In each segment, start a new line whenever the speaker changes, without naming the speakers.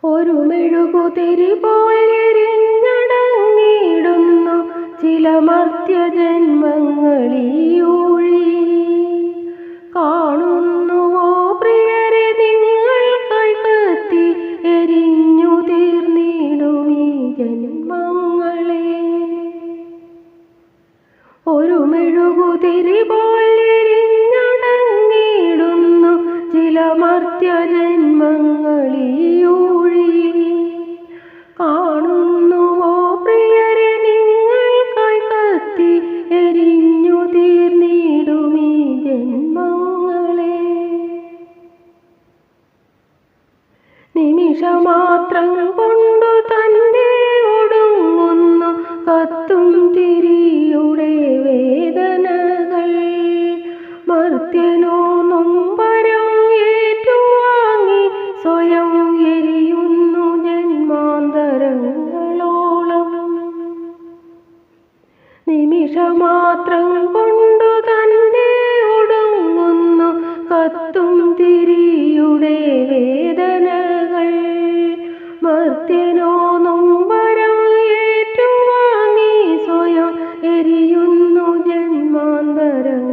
ഒരു മെഴുകുതിരി പോൽ എരിഞ്ഞടങ്ങിയിടുന്നു ചില മർത്യജന്മങ്ങളീയൂഴി. കാണുന്നുവോ പ്രിയരെ നിങ്ങൾ കൈകത്തി എരിഞ്ഞു തീർന്നിടും ഈ ജന്മങ്ങളെ. ഒരു മെഴുകുതിരി പോൽ എരിഞ്ഞടങ്ങിയിടുന്നു ചില മർത്യജന്മങ്ങളീയൂഴി. കാണുന്നുവോ പ്രിയരെ നിങ്ങൾ കൈകത്തി എരിഞ്ഞു തീർന്നിടും ഈ ജന്മങ്ങളെ. നിമിഷമാത്രം കൊണ്ടു തന്നെ ഒടുങ്ങുന്നു കത്തും തിരിയുടെ വേദനകൾ. മർത്യനോ നൊമ്പരം ഏറ്റുവാങ്ങി സ്വയം എരിയുന്നു ജന്മാന്തരങ്ങളോളം. നിമിഷമാത്രം കൊണ്ടു തന്നെ ഒടുങ്ങുന്നു കത്തും തിരിയുടെ വേദനകൾ. മർത്യനോ നൊമ്പരം ഏറ്റുവാങ്ങി സ്വയം എരിയുന്നു ജന്മാന്തരങ്ങളോളം.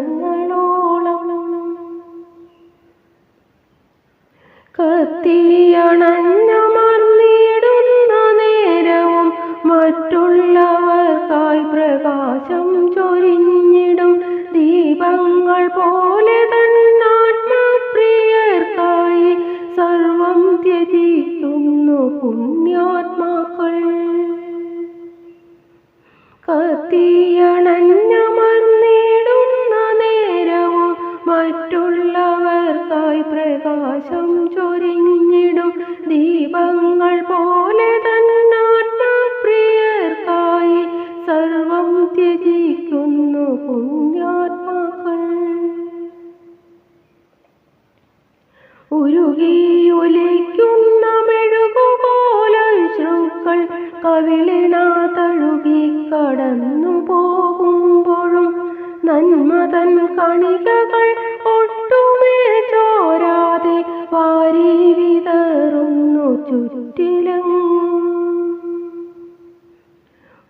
കത്തിയണഞ്ഞമർന്നിടുന്ന നേരവും മറ്റുള്ളവർക്കായി പ്രകാശം ചൊരിഞ്ഞിടും ദീപങ്ങൾ പോലെ തന്നാത്മപ്രിയർക്കായി സർവം ത്യജിക്കുന്നു പുണ്യാത്മാക്കൾ. കത്തിയണഞ്ഞമർന്നിടുന്ന നേരവും മറ്റുള്ളവർക്കായി പ്രകാശം ചൊരിഞ്ഞിടും ദീപങ്ങൾ പോലെ തന്നാത്മപ്രിയർക്കായി സർവം ത്യജിക്കുന്നു പുണ്യാത്മാക്കൾ. ഉരുകിയൊലിക്കുന്ന മെഴുകുപോലശ്രുക്കൾ കവിളിണ തഴുകി കടന്നു പോകുമ്പോഴും നന്മതൻ കണികകൾ ഒട്ടുമേ ചോരാതെ വാരി വിതറുന്നു ചുറ്റിലെങ്ങും.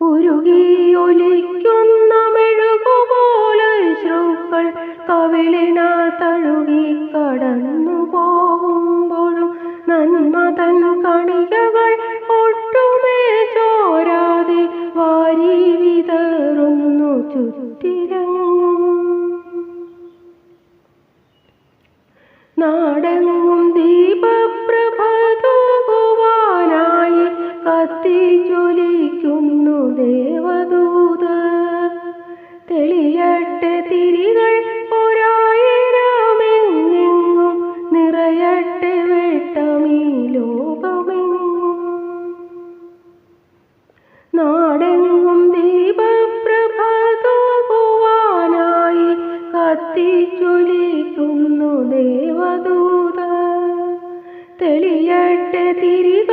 ഉരുകിയൊലിക്കുന്ന മെഴുകുപോലശ്രുക്കൾ കവിളിണ തഴുകി കടന്നു പോകുമ്പോഴും നന്മതൻ കണികകൾ ഒട്ടുമേ ചോരാതെ വാരി വിതറുന്നു ചുറ്റിലെങ്ങും. നാടെങ്ങും ദീപപ്രഭ തൂകുവാനായി കത്തിജ്വലിക്കുന്നു ദേവദൂതർ. തെളിയട്ടെ തിരികൾ ഒരായിരമെങ്ങും നിറയട്ടെ വെട്ടമീ ലോകമെങ്ങും. നാടെങ്ങും ദീപപ്രഭ തൂകുവാനായി കത്തിജ്വലിക്കുന്നു ദേവദൂതർ. തെളിയട്ടെ തിരികൾ